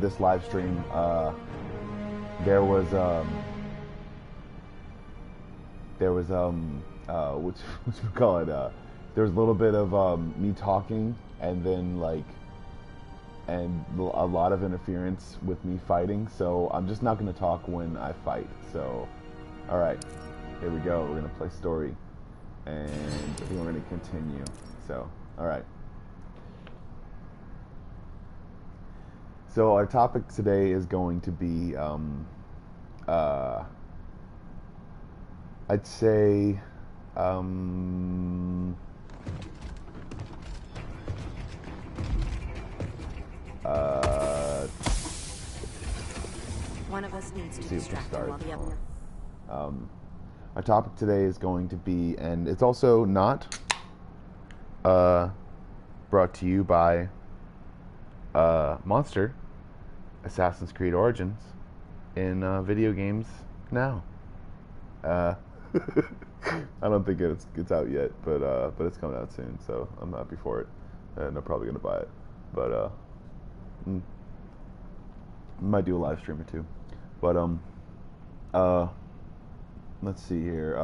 this live stream, there was what you call it? There was a little bit of me talking, and then and a lot of interference with me fighting. So I'm just not going to talk when I fight. So, all right, here we go. We're going to play story, and I think we're going to continue. So, all right. So our topic today is going to be, I'd say, one of us needs to distract them while the other. Our topic today is going to be, and it's also not brought to you by Monster Assassin's Creed Origins in video games now. I don't think it's out yet, but it's coming out soon, so I'm happy for it, and I'm probably gonna buy it. But might do a live stream or two. But let's see here.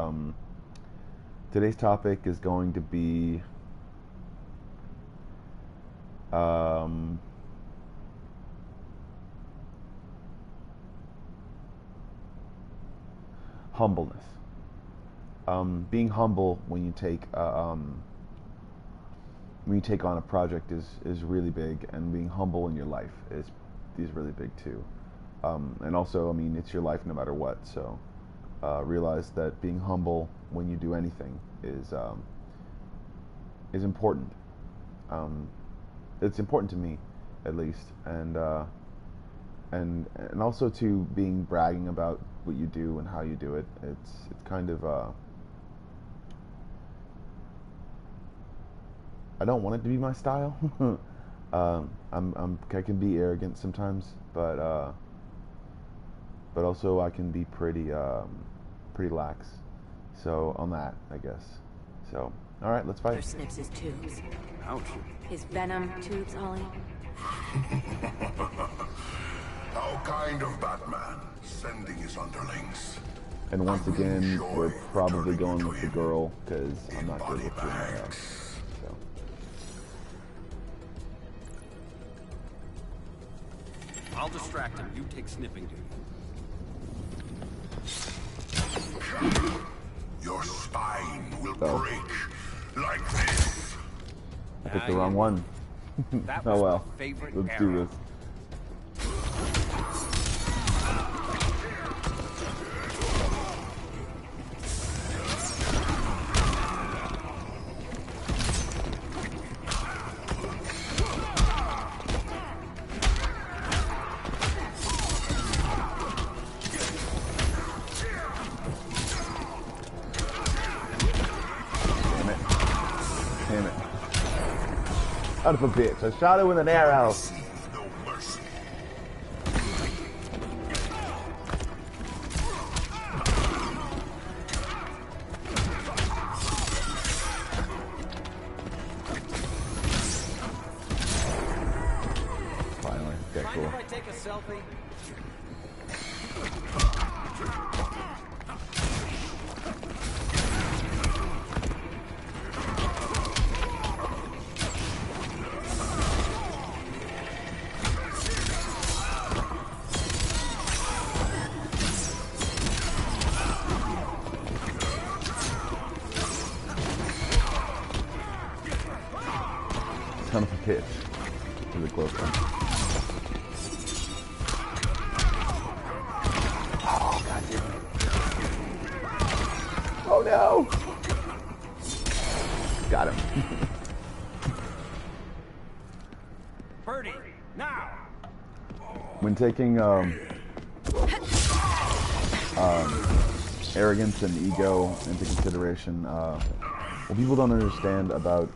Today's topic is going to be humbleness. Being humble when you take on a project is really big, and being humble in your life is really big too. And also, I mean, it's your life no matter what. So realize that being humble when you do anything is important. It's important to me, at least, and also to bragging about what you do and how you do it. It's kind of I don't want it to be my style. I can be arrogant sometimes, but also I can be pretty lax. So on that, I guess. So all right, let's fight. Snips his tubes. Ouch. His venom tubes, Ollie. How kind of Batman, sending his underlings. And once again, we're probably going with the girl, because I'm not good with doing that. So. I'll distract him. You take sniffing duty. Your spine will break like this. I picked the wrong one. Oh well. Let's do this. Out of a bitch. I shot her with an arrow. No mercy. Finally. Okay, cool. Mind if I take a selfie? Son of a bitch. This is a close one. Oh, god damn it. Oh no! Got him. Birdie, now! When taking arrogance and ego into consideration, what people don't understand about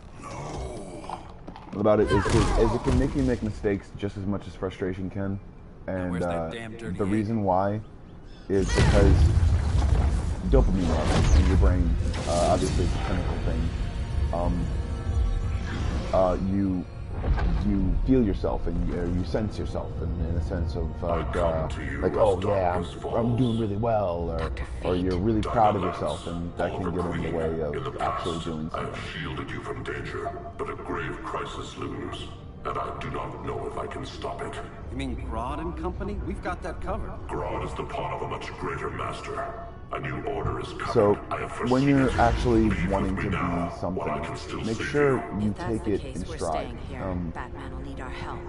it is it can make you make mistakes just as much as frustration can, and the reason why is because dopamine levels in your brain, obviously it's a chemical thing. you feel yourself and you sense yourself in a sense of like oh yeah, I'm doing really well, or you're really proud of yourself, and that can get in the way of actually doing something. I've shielded you from danger, but a grave crisis looms, and I do not know if I can stop it. You mean Grodd and company? We've got that covered. Grodd is the pawn of a much greater master. A new order is coming. So, when you're it. actually Leave wanting with to me now, be something, while I can still make save sure you. you If that's take the it case, in we're stride. staying here. Batman will need our help.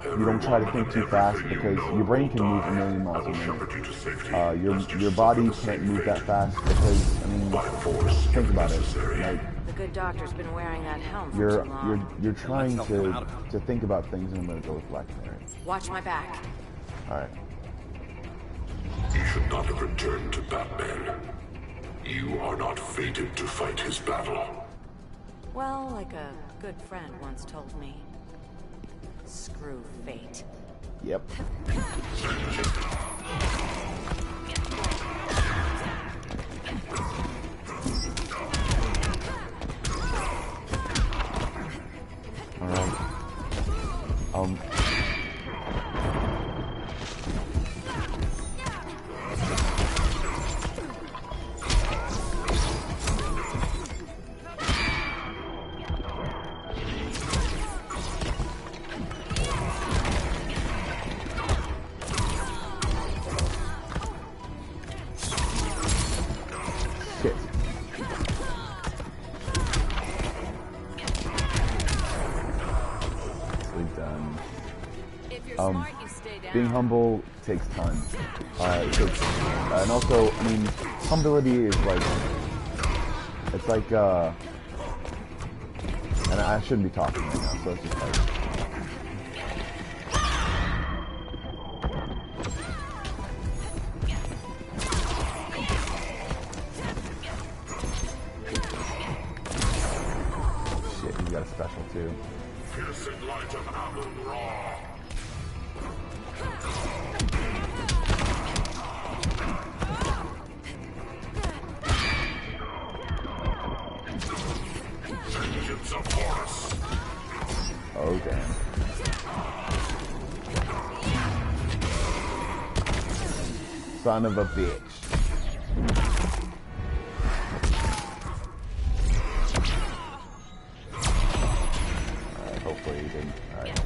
You don't try to think too fast, because your brain can move a million miles a minute. Your body can't move that fast because, I mean, think about it. Like, The good doctor's been wearing that helm for too long. you're trying to think about things, and I'm gonna go with Black Canary. Watch my back. All right. You should not have returned to Batman. You are not fated to fight his battle. Well, like a good friend once told me. Screw fate. Yep. All right. Shit. We've done. If you're smart, you stay down. Being humble takes time. And also, I mean, humility is like, it's like, and I shouldn't be talking right now, so it's just like, shit, he's got a special too. Piercing light of Amun-Ra. Vengeance of Horus. Oh damn. Son of a bitch. Alright, hopefully he didn't. Alright.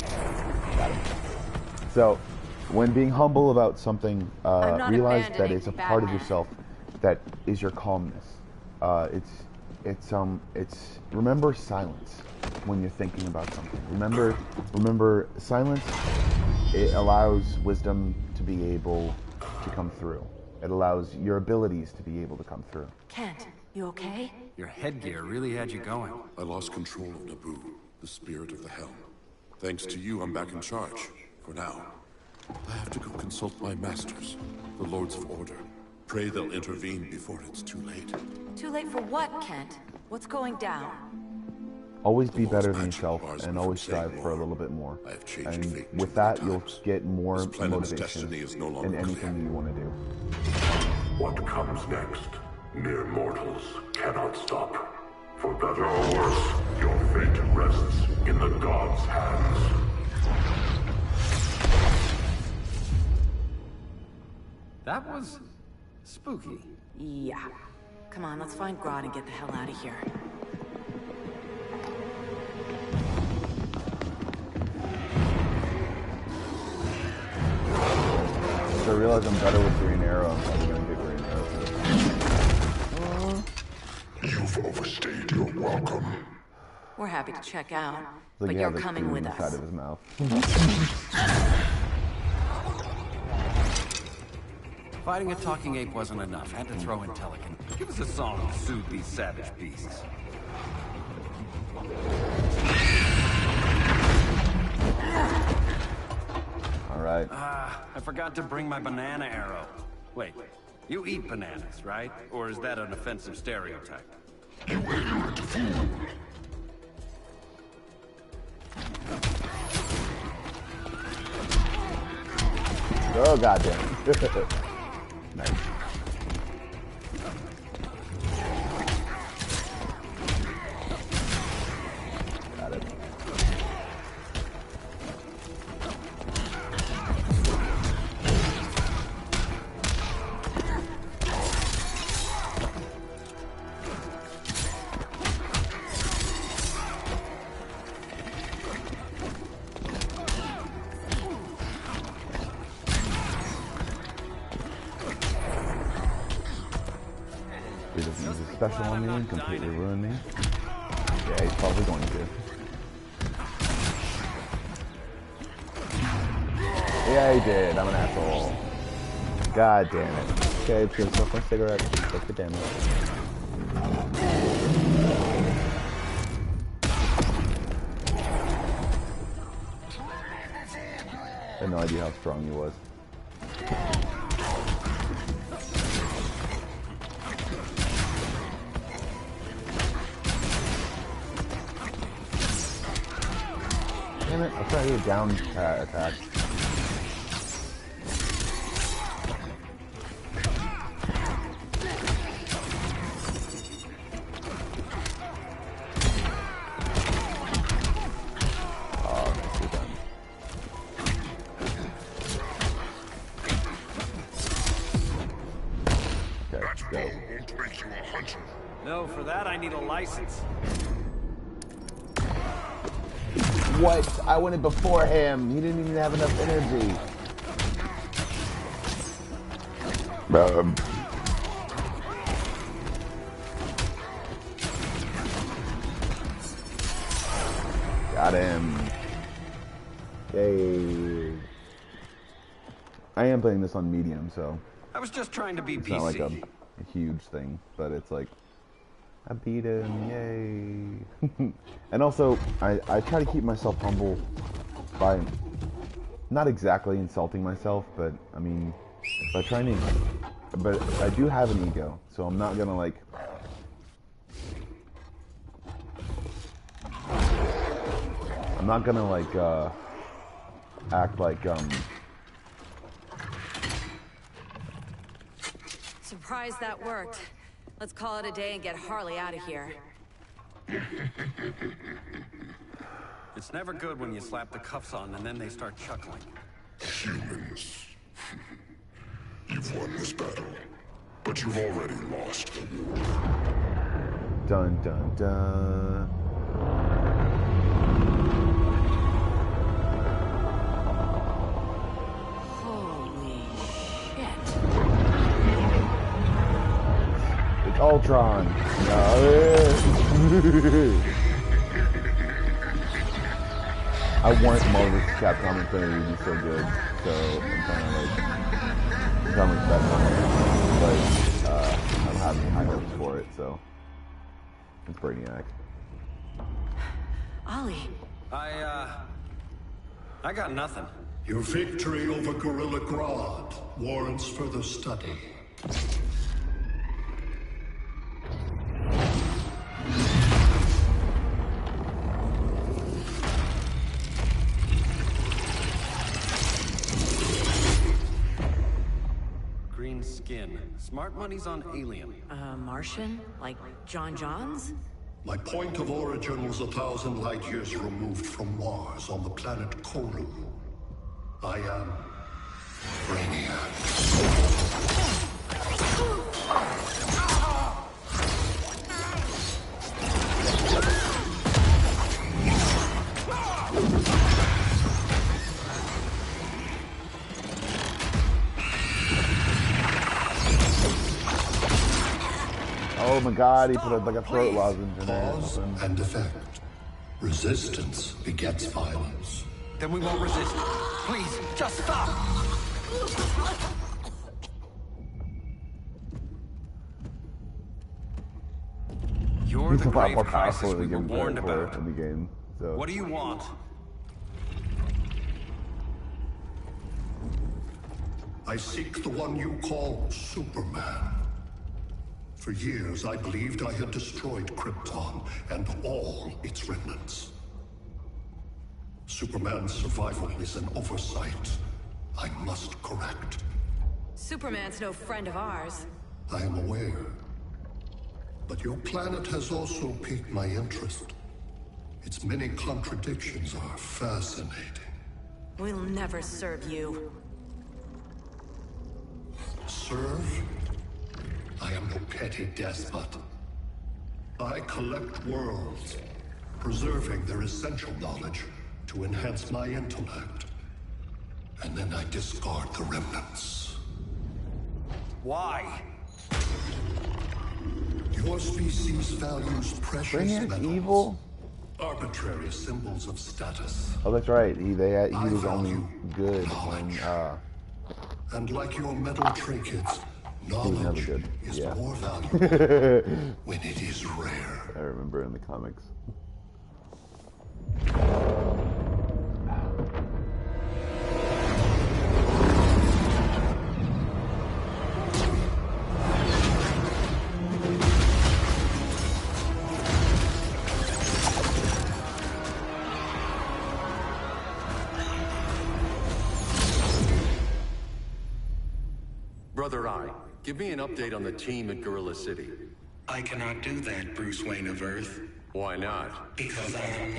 Got him. So, when being humble about something, realize that it's a part of yourself that is your calmness. It's remember silence when you're thinking about something. Remember silence. It allows wisdom to be able to come through. It allows your abilities to be able to come through. Kent, you okay? Your headgear really had you going. I lost control of Naboo, the spirit of the helm. Thanks to you, I'm back in charge. For now. I have to go consult my masters, the Lords of Order. Pray they'll intervene before it's too late. Too late for what, Kent? What's going down? Always be better than yourself, and always strive for a little bit more. And with that, you'll get more motivation in anything you want to do. What comes next, mere mortals cannot stop. For better or worse, your fate rests in the gods' hands. That was spooky. Yeah. Come on, let's find Grodd and get the hell out of here. So I realize I'm better with Green Arrow. I'm probably gonna get Green Arrow for this. You've overstayed your welcome. We're happy to check out, Like but he you're has a coming spoon with inside us. of his mouth. Fighting a talking ape wasn't enough. Had to throw in Telekin. Give us a song to soothe these savage beasts. All right. I forgot to bring my banana arrow. Wait, you eat bananas, right? Or is that an offensive stereotype? You ignorant fool. Oh goddamn. Nice. Got it. He doesn't use his special on me and completely ruin me. Yeah, he's probably going to. Yeah, he did. I'm an asshole. God damn it. Okay, I'm gonna smoke my cigarette. Take the damage. I had no idea how strong he was. Damn it, I'll try to do a down attack. No, for that I need a license. What? I went in before him. He didn't even have enough energy. Got him. Yay. I am playing this on medium, so I was just trying to be it's PC. not like a huge thing, but it's like I beat him, yay. And also, I try to keep myself humble by not exactly insulting myself, but I mean, by trying to, but I do have an ego, so I'm not gonna like, I'm not gonna like, act like, Surprised that worked. Let's call it a day and get Harley out of here. It's never good when you slap the cuffs on and then they start chuckling. Humans. You've won this battle, but you've already lost. Dun dun dun. Holy shit. It's Ultron. No. I want Marvel vs. Capcom Infinity to be so good, so I'm trying to like respect on it, but I'm having high hopes for it, so it's Brainiac. Ollie. I got nothing. Your victory over Gorilla Grodd warrants further study. Green skin. Smart money's on alien. Martian? Like John Johns? My point of origin was 1,000 light years removed from Mars on the planet Koru. I am Brainiac. Oh my god, he put like a throat lozenge in there. Cause and effect. Resistance begets violence. Then we won't resist. Please, just stop! You're He's the a lot grave more crisis powerful we than were given warned credit for about. in the game. So What do you want? I seek the one you call Superman. For years, I believed I had destroyed Krypton and all its remnants. Superman's survival is an oversight I must correct. Superman's no friend of ours. I am aware. But your planet has also piqued my interest. Its many contradictions are fascinating. We'll never serve you. Serve? I am no petty despot. I collect worlds, preserving their essential knowledge to enhance my intellect. And then I discard the remnants. Why? Your species values precious Brainiac's metals, evil? arbitrary symbols of status. Oh, that's right. He was only good when And like your metal trinkets, he was never knowledge good. is Yeah. more valuable when it is rare. I remember in the comics. Brother Eye, give me an update on the team at Gorilla City. I cannot do that, Bruce Wayne of Earth. Why not? Because I am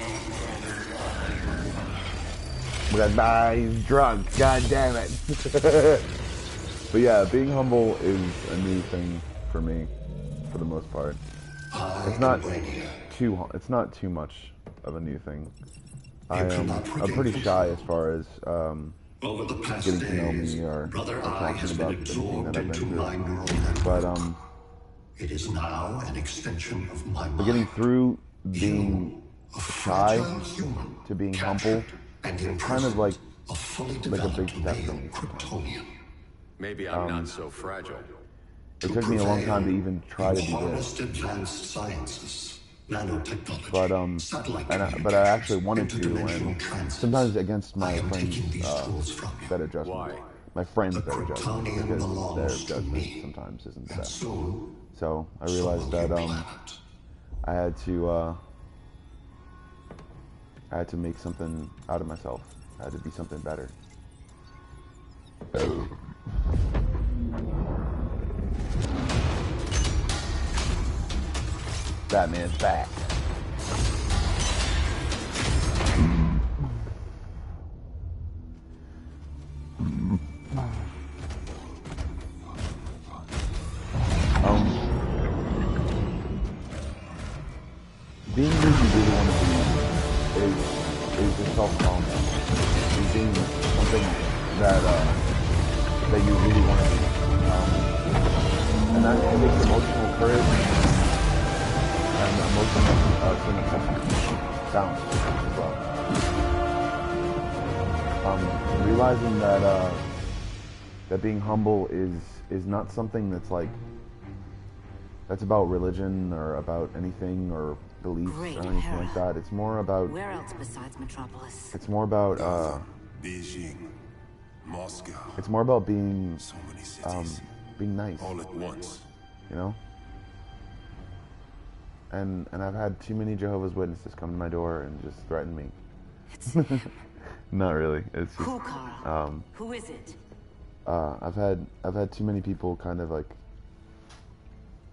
not But he's drunk. God damn it. But yeah, being humble is a new thing for me, for the most part. It's not too much of a new thing. I'm pretty shy as far as Over the past getting to know days, me or Brother Eye talking has about been anything absorbed that I've into been my through. neural network. But It is now an extension of my mind. getting through being A shy fragile human to being captured humble and is kind of like a fully a big developed step for male me. Kryptonian. Maybe I'm not so fragile. It took me a long time to even try to do harnessed this. advanced sciences, nanotechnology, But satellite but I actually wanted to, interdimensional and transits. sometimes against I my am friends' taking these tools from you. better judgment. Why? My friends' The better judgment, Kryptonian because belongs their to judgment me. sometimes isn't the And best. soon, So I so realized will that your planet. I had to make something out of myself. I had to be something better. Batman's back. Being who you really want to be is yourself calmness. Is being something that you really want to be. And that takes emotional courage and emotional sound as well. Realizing that being humble is not something that's about religion or about anything or beliefs Great or anything Hera. like that. It's more about Where else besides Metropolis? it's more about Beijing, Moscow, it's more about being so many cities, being nice, all at once. you know. And I've had too many Jehovah's Witnesses come to my door and just threaten me. It's him. Not really. It's just Who, Carl? Who is it? I've had too many people kind of like.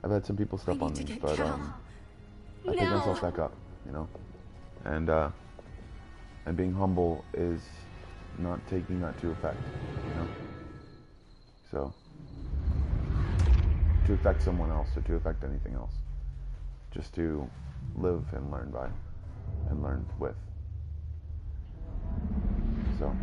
I've had some people step We on need me, to get but Cal. I pick myself back up, you know. And being humble is not taking that to effect, you know. So to affect someone else or to affect anything else, just to live and learn by, and learn with. So.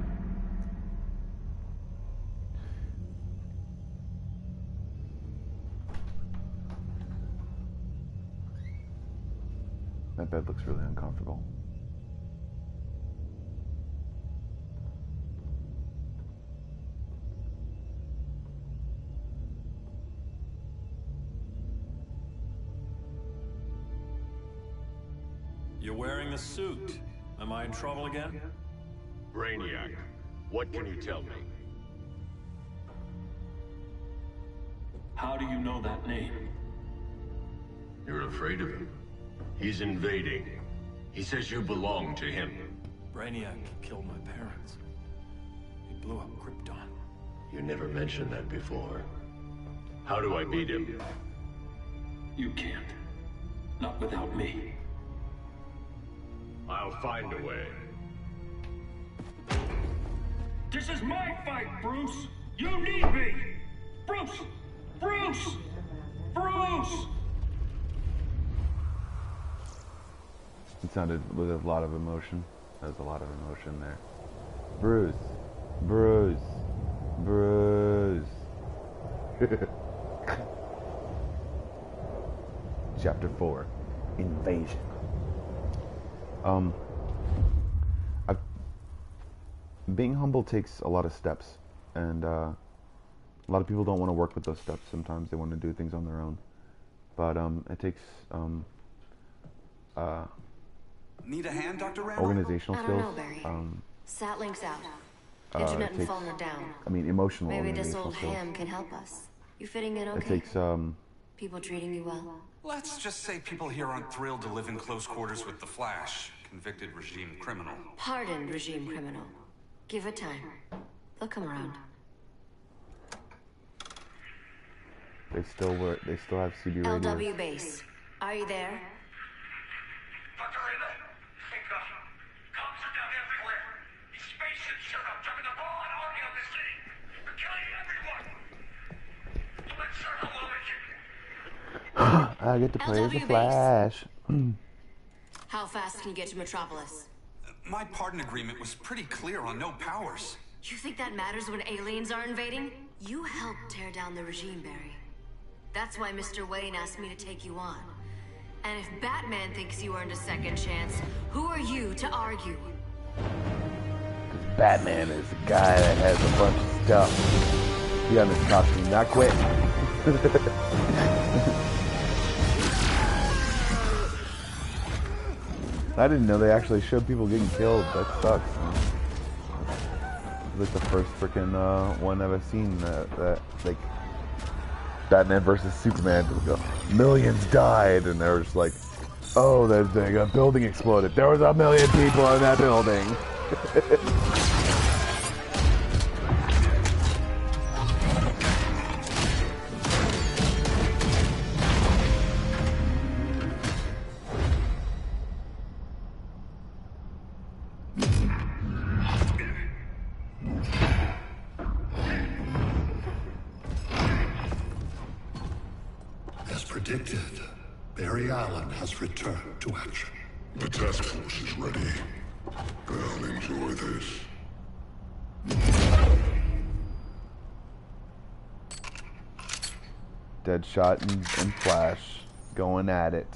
That bed looks really uncomfortable. You're wearing a suit. Am I in trouble again? Brainiac, what can you tell me? How do you know that name? You're afraid of him? He's invading. He says you belong to him. Brainiac killed my parents. He blew up Krypton. You never mentioned that before. How do I beat him? You can't. Not without me. I'll find a way. This is my fight, Bruce! You need me! Bruce! Bruce! Bruce! It sounded with a lot of emotion. There's a lot of emotion there. Bruce. Bruce. Bruce. Chapter 4, Invasion. Being humble takes a lot of steps, and a lot of people don't want to work with those steps. Sometimes they want to do things on their own, but it takes Need a hand, Dr. Randall? organizational I skills. don't know, Barry. Satlink's out. It Internet and takes, phone are down. I mean, emotional Maybe this organizational old skills. ham can help us. You fitting in It okay? takes People treating you well? Let's just say people here aren't thrilled to live in close quarters with the Flash, convicted regime criminal. Pardoned regime criminal. Give it time. They'll come around. They still have CB radio. LW base. Are you there? Dr. Randall, cops are down everywhere. These spaceships showed up, dropping the ball and army on the city. They're killing everyone. Let's start a mission. I get to play as LW a Flash. How fast can you get to Metropolis? My pardon agreement was pretty clear on no powers. You think that matters when aliens are invading? You helped tear down the regime, Barry. That's why Mr. Wayne asked me to take you on. And if Batman thinks you earned a second chance, who are you to argue? Batman is the guy that has a bunch of stuff. He got his costume not quick. I didn't know they actually showed people getting killed. That sucks. It's like the first freaking one I've seen that like Batman versus Superman. Millions died, and they were just like, oh, a building exploded. There was 1 million people in that building. As predicted, Barry Allen has returned to action. The task force is ready. I'll enjoy this. Deadshot and Flash going at it.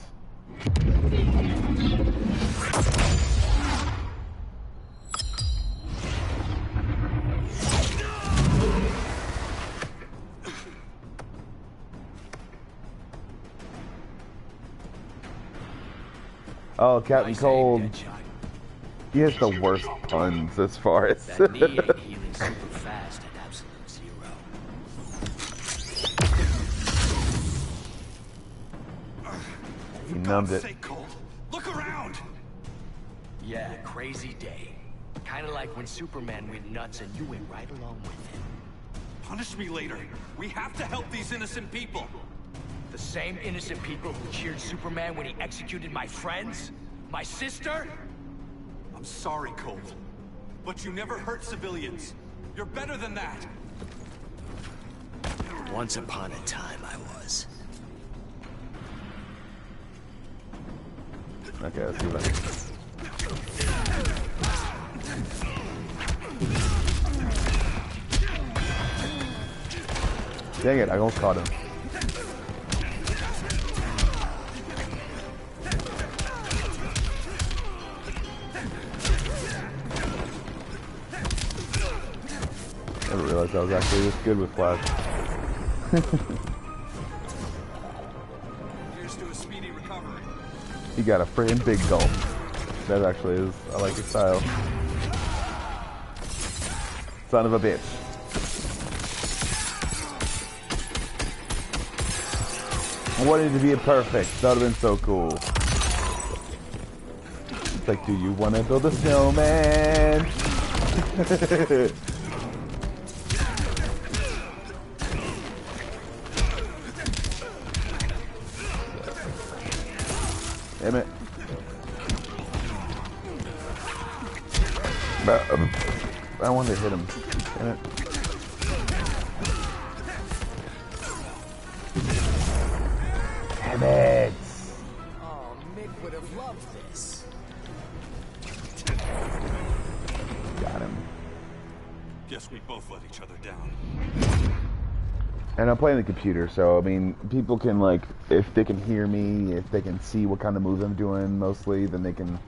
Oh, Captain Cold. He has the worst puns as far as. That knee ain't healing super fast at absolute zero. He numbed it. Say, Colt, look around. Yeah, crazy day. Kinda like when Superman went nuts and you went right along with him. Punish me later. We have to help these innocent people. The same innocent people who cheered Superman when he executed my friends? My sister? I'm sorry, Colt, but you never hurt civilians. You're better than that. Once upon a time, I was. Okay, let's do that. Dang it, I almost caught him. Never realized I was actually this good with Flash. Here's to a speedy recovery. He got a freaking big gulp. That actually is, I like his style. Son of a bitch. I wanted to be perfect. That would have been so cool. It's like, do you want to build a snowman? Damn it. I wanted to hit him. Damn it. Damn it. Oh, Mick would have loved this. Got him. Guess we both let each other down. And I'm playing the computer, so I mean, people can like, if they can hear me, if they can see what kind of moves I'm doing mostly, then they can.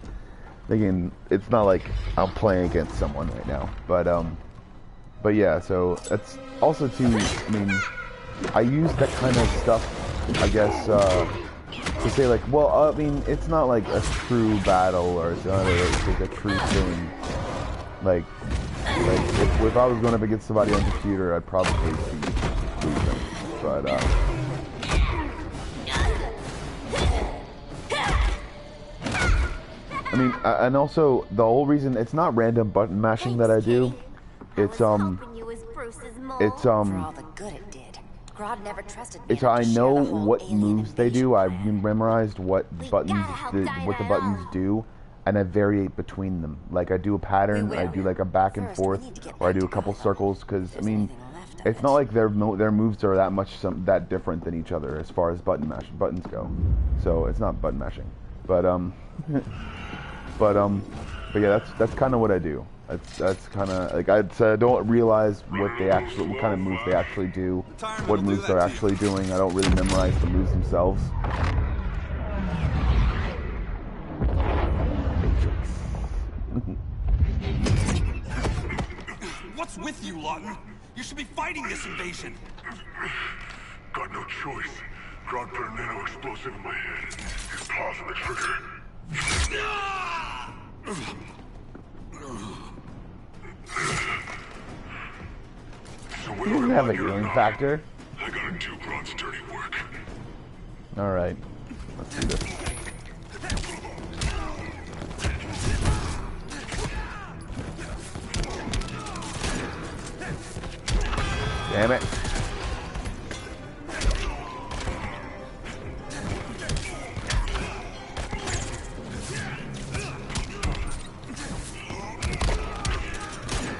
It's not like I'm playing against someone right now, but yeah. So that's also too. I mean, I use that kind of stuff, I guess, to say like, well, I mean, it's not like a true battle or it's not like a true thing. Like if I was going up against somebody on the computer, I'd probably be losing. But I mean, and also the whole reason it's not random button mashing that I do. It's I know what moves they do. I've memorized what the buttons do, and I vary between them. Like I do a pattern, I do like a back and forth, or I do a couple circles. Because I mean, it's not like their moves are that different than each other as far as buttons go. So it's not button mashing, but but yeah, that's kind of what I do. That's kind of like I don't realize what kind of moves they actually do, what moves they're actually doing. I don't really memorize the moves themselves. What's with you, Lawton? You should be fighting this invasion. Got no choice. Grodd put a nano explosive in my head. His paws on the trigger. So He doesn't have a healing factor. I gotta do Grodd's dirty work. Alright. Let's do this. Damn it.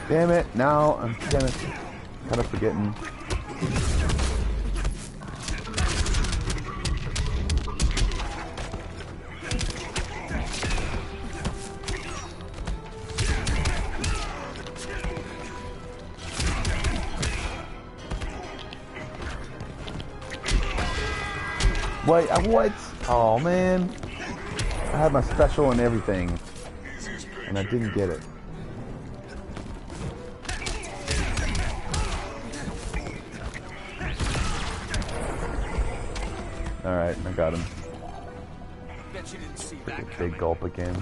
Damn it, now I'm kind of forgetting. Wait, what? Oh man. I had my special and everything, and I didn't get it. Alright, I got him. Bet you didn't see that. Big gulp again.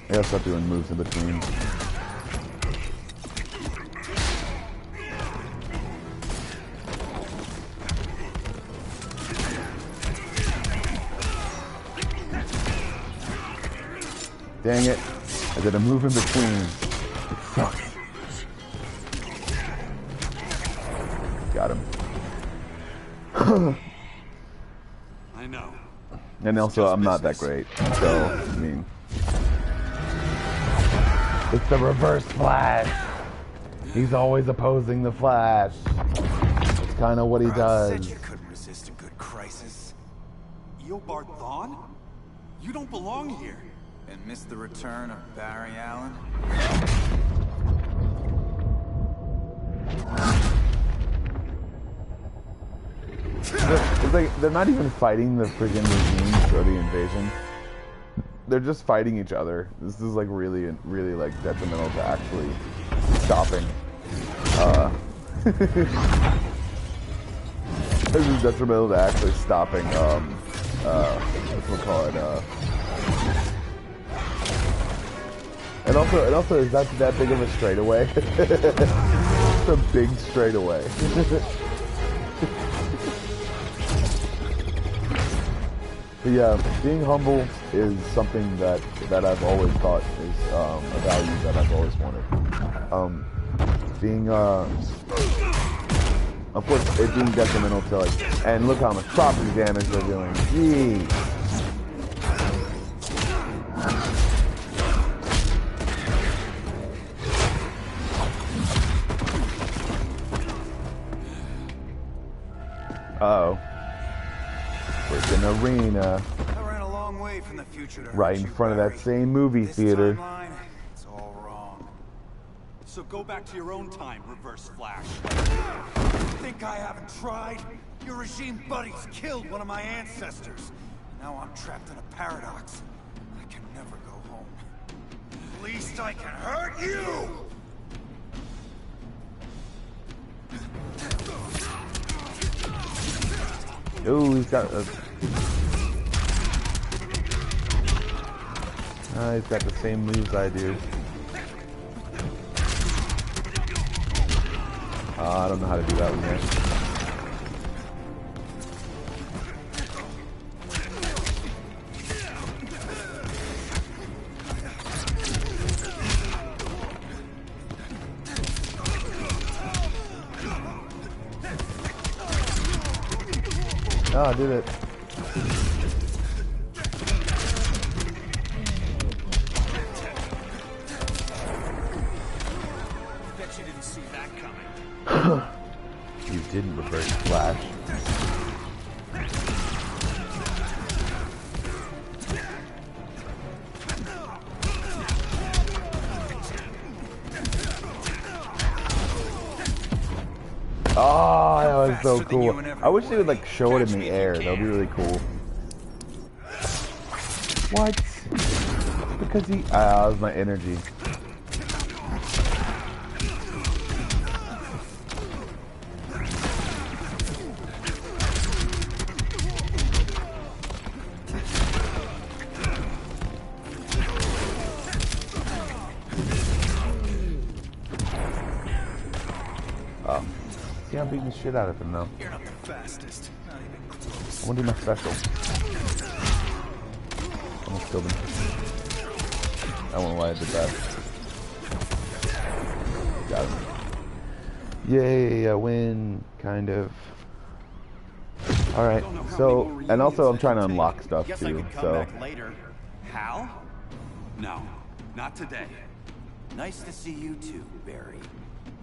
I gotta start doing moves in between. Dang it. I did a move in between. It sucks. Got him. I know. And also, I'm not that great. So, I mean... It's the reverse Flash. He's always opposing the Flash. It's kind of what he does. Said you couldn't resist a good crisis. Eobard Thawne? You don't belong here. And miss the return of Barry Allen? It's like they're not even fighting the friggin' regimes or the invasion. They're just fighting each other. This is like really like detrimental to actually stopping. This is detrimental to actually stopping. What's we call it? And also, is that big of a straightaway? It's a big straightaway. But yeah, being humble is something that I've always thought is a value that I've always wanted. Of course, it being detrimental to like, and look how much property damage they're doing. Jeez. Uh-oh. Freaking arena. I ran a long way from the future to Right hurt in you, front of Barry. that same movie This theater. timeline, it's all wrong. So go back to your own time, Reverse Flash. Think I haven't tried? Your regime buddies killed one of my ancestors. Now I'm trapped in a paradox. I can never go home. At least I can hurt you! Ooh, he's got a... he's got the same moves I do. I don't know how to do that one yet. Oh, I did it. Bet you didn't see that coming. You didn't, Reverse Flash. Oh, that was so cool. I wish they would like show it in the air. That would be really cool. What? Because he... that was my energy. Oh. See, I'm beating the shit out of him now. You're not the fastest. Not even close. I want to do my special. Almost killed him. I won't lie, I did that. Got him. Yay, I win, kind of. Alright, so, and also I'm trying to unlock stuff Guess I too, could come so. back later. Hal? No, not today. Nice to see you too, Barry.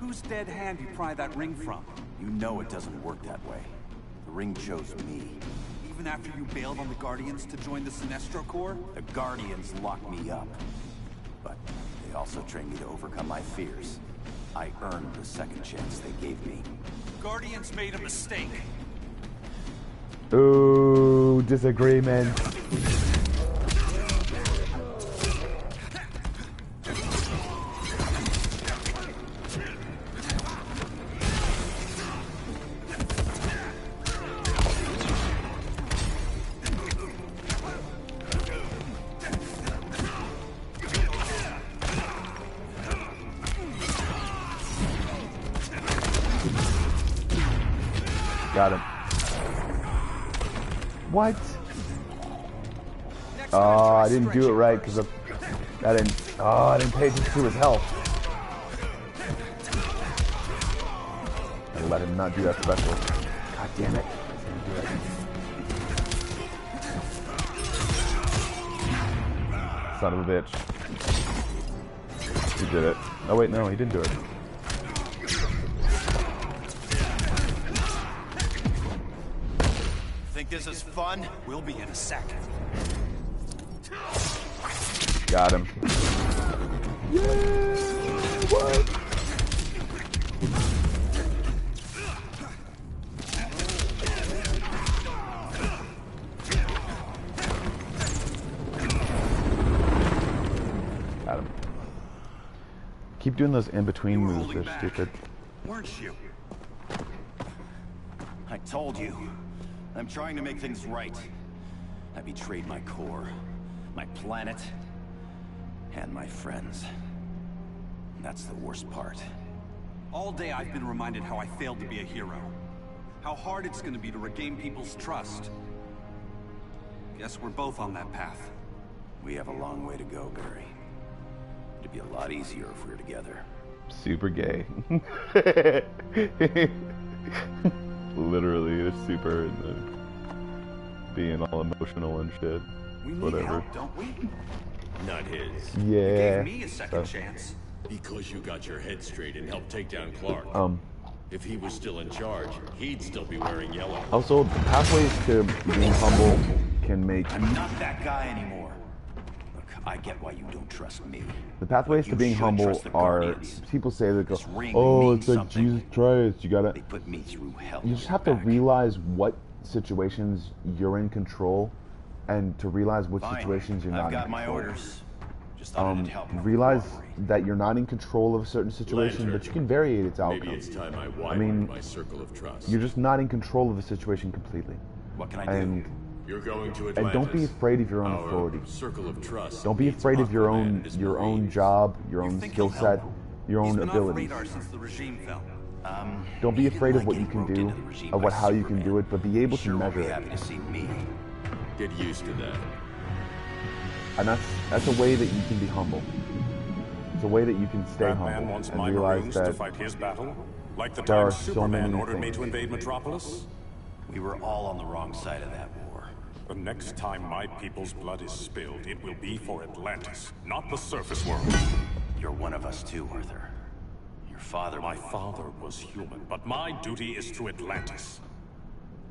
Whose dead hand you pry that ring from? You know it doesn't work that way. The ring chose me. Even after you bailed on the Guardians to join the Sinestro Corps? The Guardians locked me up. But they also trained me to overcome my fears. I earned the second chance they gave me. Guardians made a mistake. Ooh, disagreement. Got him. What? Oh, I didn't do it right because I didn't. Oh, I didn't pay attention to his health. I let him not do that special. God damn it! Son of a bitch. He did it. Oh wait, no, he didn't do it. Think this is fun? We'll be in a second. Got him. Yeah! What? Got him. Keep doing those in-between moves, they're stupid. Weren't you? I told you. I'm trying to make things right. I betrayed my core, my planet, and my friends. That's the worst part. All day I've been reminded how I failed to be a hero. How hard it's gonna be to regain people's trust. Guess we're both on that path. We have a long way to go, Barry. It'd be a lot easier if we were together. Super gay. Literally, it's super and being all emotional and shit. We need Whatever. help, don't we? Not his. Yeah. Gave me a second chance. Because you got your head straight and helped take down Clark. If he was still in charge, he'd still be wearing yellow. Also, pathways to being humble can make... I'm not that guy anymore. Look, I get why you don't trust me. The pathways to being humble are... People say that go, oh, it's like Jesus Christ, you gotta... They put me through hell. You just have to realize what situations you're in control and to realize which situations you're not in control. I've got my orders. Realize that you're not in control of a certain situation, but you can variate its outcome. Maybe it's time I widen my circle of trust. You're just not in control of the situation completely. What can I do? You're going to Atlantis. And don't be afraid of your own authority. Circle of trust. Don't be afraid of your own job, your own skill set, your own abilities. Don't be afraid of what you can do, of how you can do it, but be able to measure it. Get used to that. And that's a way that you can be humble. It's a way that you can stay humble and realize that fight his battle, like the there time are so many Superman ordered me things. to invade Metropolis. We were all on the wrong side of that war. The next time my people's blood is spilled, it will be for Atlantis, not the surface world. You're one of us too, Arthur. Your father... My father was human, but my duty is to Atlantis.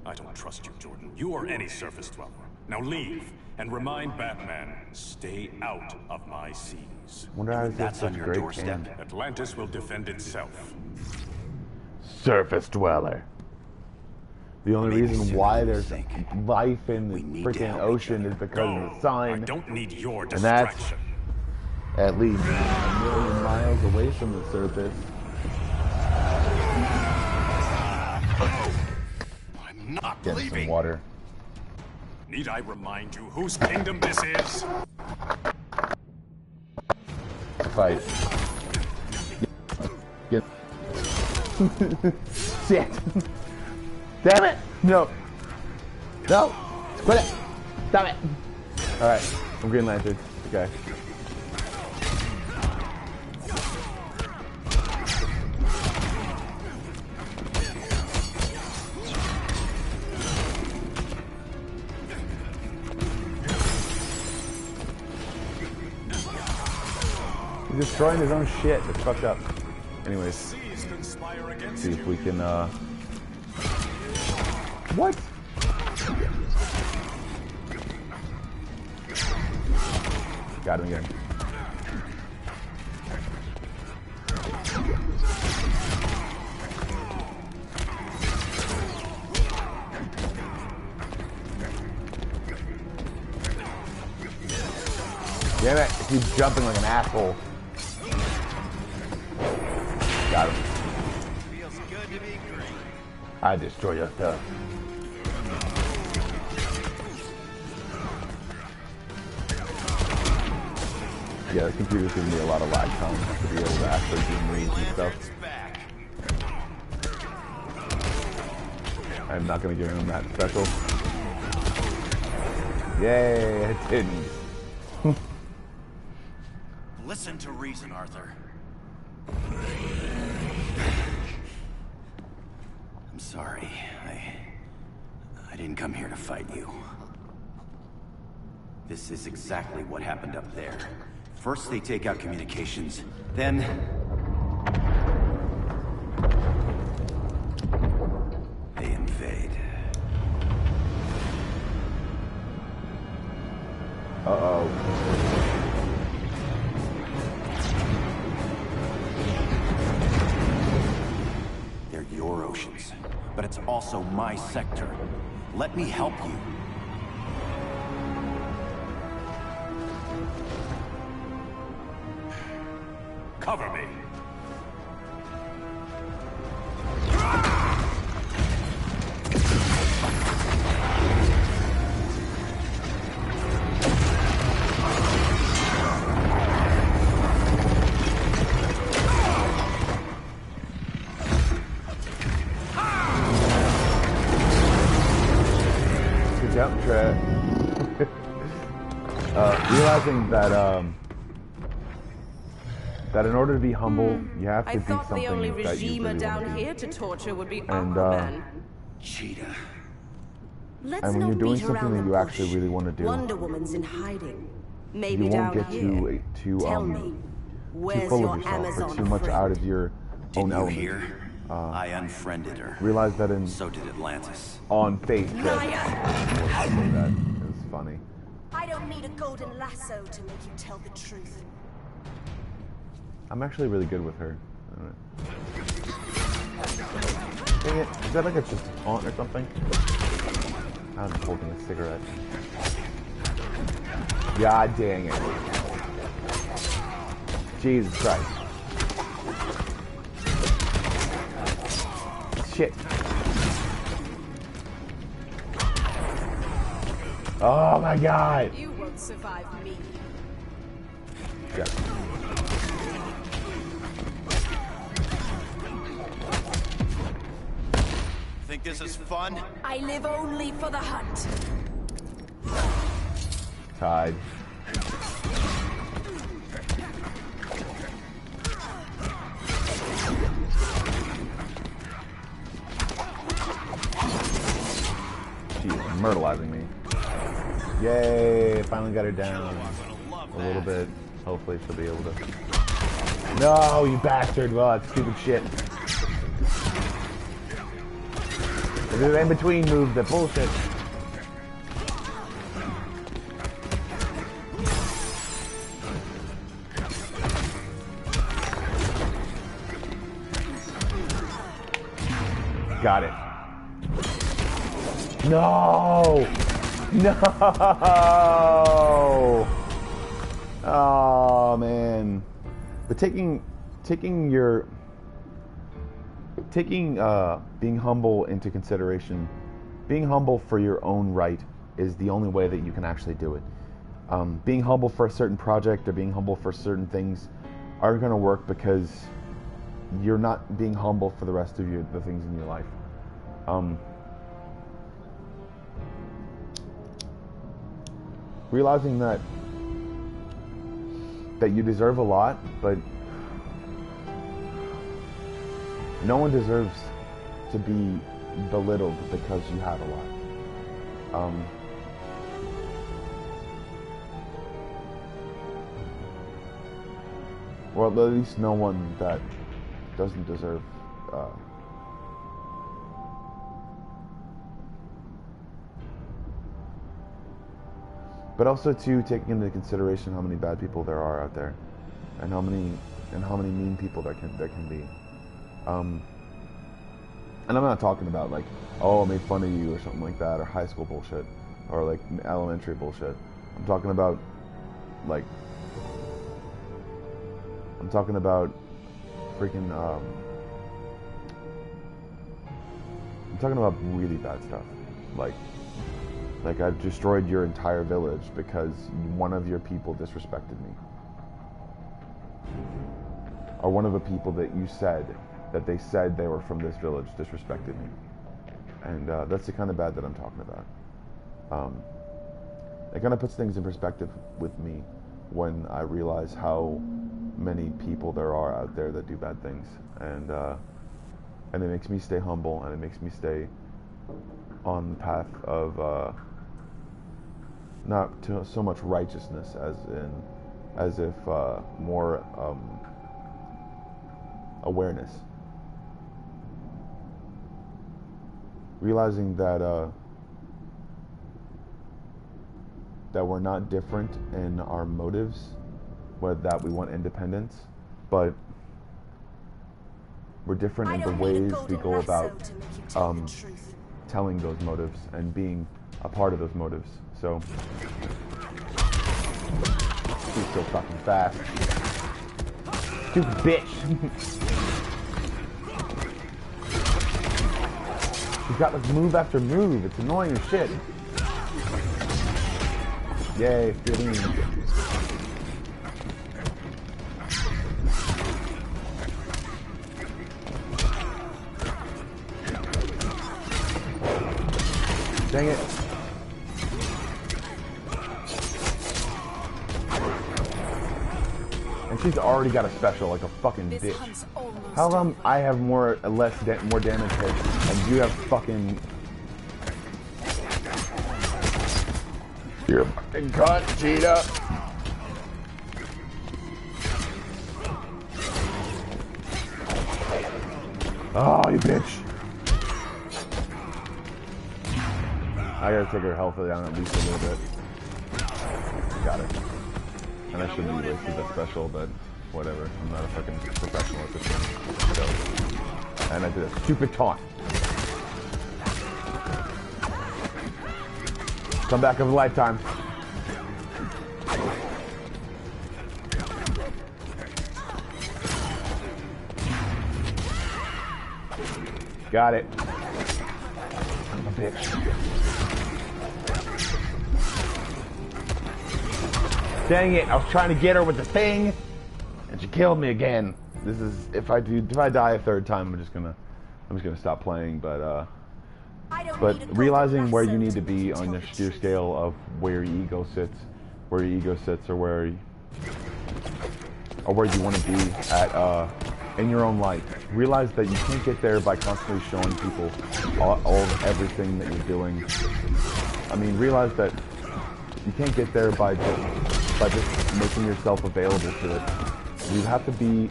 I don't trust you, Jordan. You or any surface dweller. Now leave, and remind Batman, stay out of my seas. Wonder how that's on your doorstep. Atlantis will defend itself. Surface dweller. The only reason why there's life in the freaking ocean is because of the sign. I don't need your and that's distraction. at least a million miles away from the surface. I'm not Getting leaving. some water. Need I remind you whose kingdom this is? Fight. Get. Shit. Damn it! No. No. Quit it. Stop it. All right. I'm Green Lantern. Okay. He's destroying his own shit. It's fucked up. Anyways, see if we can, What? Got him again. Damn it, I keep jumping like an asshole. Got him. Feels good to be great. I destroy your stuff. Yeah, the computer's giving me a lot of lag time to be able to actually do reads and stuff. I'm not going to give him that special. Yay, I didn't. Listen to reason, Arthur. I'm sorry. I didn't come here to fight you. This is exactly what happened up there. First they take out communications, then... they invade. Uh-oh. They're your oceans, but it's also my sector. Let me help you. Cover me. Good jump, Trent. Realizing that, that in order to be humble, you have to be something that you really want to be. I thought the only regime down here to torture would be Aquaman. Cheetah. And when you're doing something that you actually really want to do, Wonder Woman's in hiding. Maybe you won't down get here. too Tell me, too where's full your of yourself Amazon or too much friend? out of your own element. I unfriended her. Realized that in... So did Atlantis. On Facebook. Liar! That is funny. I don't need a golden lasso to make you tell the truth. I'm actually really good with her. Dang it. Is that like a just taunt or something? I'm holding a cigarette. God dang it. Jesus Christ. Shit. Oh my god. You won't survive me. Yeah. Think this is fun? I live only for the hunt. Tied. She's myrtleizing me. Yay! Finally got her down a little bit. Hopefully she'll be able to. No, you bastard! Well, that's stupid shit. The in between move, the bullshit. Got it. No! No! Oh man. But taking being humble into consideration, being humble for your own right is the only way that you can actually do it. Being humble for a certain project or being humble for certain things aren't going to work because you're not being humble for the rest of the things in your life. Realizing that you deserve a lot, but no one deserves to be belittled because you have a lot. Well, at least no one that doesn't deserve but also too taking into consideration how many bad people there are out there, and how many mean people there can be. And I'm not talking about like, oh, I made fun of you or something like that, or high school bullshit, or like elementary bullshit. I'm talking about like, freaking I'm talking about really bad stuff, like I've destroyed your entire village because one of your people disrespected me, or one of the people that you said that they said they were from this village disrespected me, and that's the kind of bad that I'm talking about. It kind of puts things in perspective with me when I realize how many people there are out there that do bad things, and it makes me stay humble, and it makes me stay on the path of not to so much righteousness as if more awareness. Realizing that we're not different in our motives, whether that we want independence, but we're different in the ways we go about telling those motives and being a part of those motives. So she's so fucking fast. Stupid bitch. She's got like move after move. It's annoying as shit. Yay, 15. Dang it. And she's already got a special like a fucking bitch. How come I have more damage hits and you have fucking... You're a fucking cunt, cheetah. Oh, you bitch! I gotta take her health down at least a little bit. Got it. And I shouldn't be wasted that special, but whatever. I'm not a fucking professional at this game. So. And I did a stupid taunt. Come back of a lifetime. Got it. I'm a bitch. Dang it, I was trying to get her with the thing, and she killed me again. This is, if I die a third time, I'm just gonna stop playing, but realizing where you need to be on your scale of where your ego sits, or where you want to be at, in your own life. Realize that you can't get there by constantly showing people everything that you're doing. I mean, realize that you can't get there by just making yourself available to it. You have to be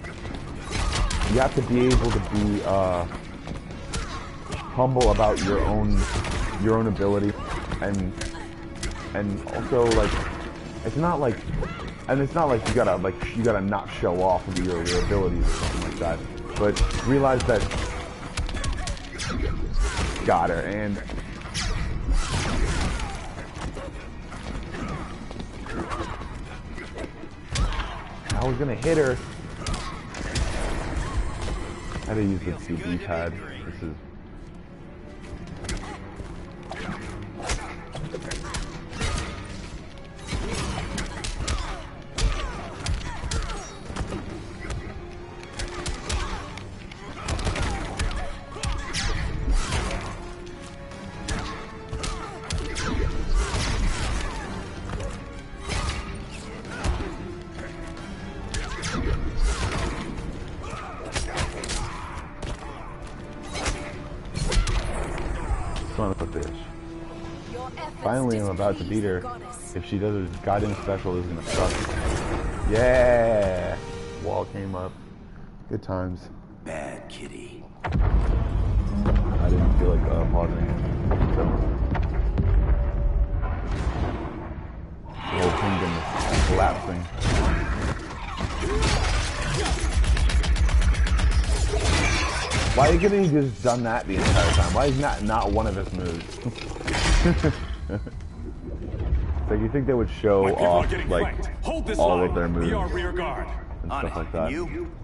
able to be humble about your own ability, and also like it's not like you gotta not show off of your abilities or something like that. But realize that got her, and I was gonna hit her. I had to use the D-pad. This is finally, I'm about to beat her. If she does her goddamn special, this is gonna suck. Yeah! Wall came up. Good times. Bad kitty. I didn't feel like pausing it. So. The whole kingdom is collapsing. Why couldn't he just done that the entire time? Why is not one of his moves? Like, you think they would show off like all of their moves and stuff like that?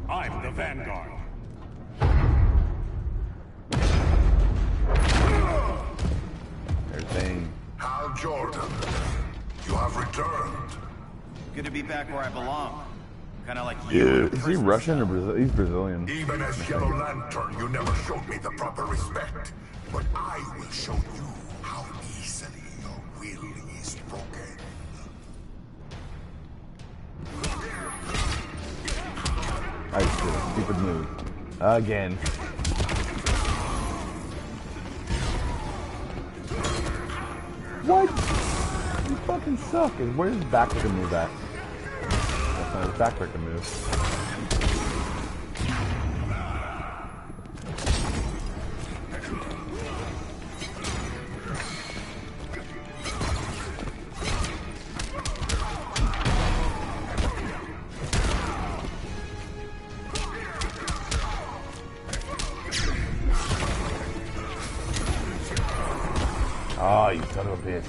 I'm the vanguard. There's Bane. Hal Jordan, you have returned. Good to be back where I belong. Kind of like you. Is he Russian or Brazilian? He's Brazilian. Even as Yellow Lantern, you never showed me the proper respect. But I will show you how easily your will is broken. I just did a stupid move. Again. What? You fucking suck. Where's his backbreaker move at? That's not his backbreaker move. Oh, you son of a bitch.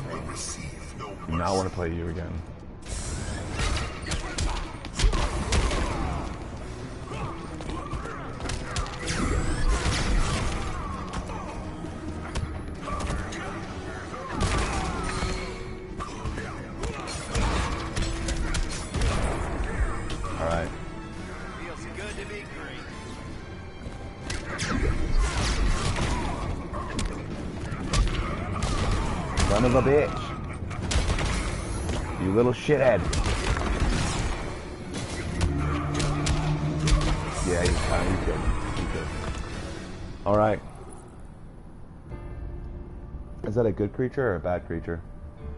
I do not want to play you again. Alright. Feels good to be great. Son of a bitch. You little shithead. Yeah, he's good. He's good. Alright. Is that a good creature or a bad creature?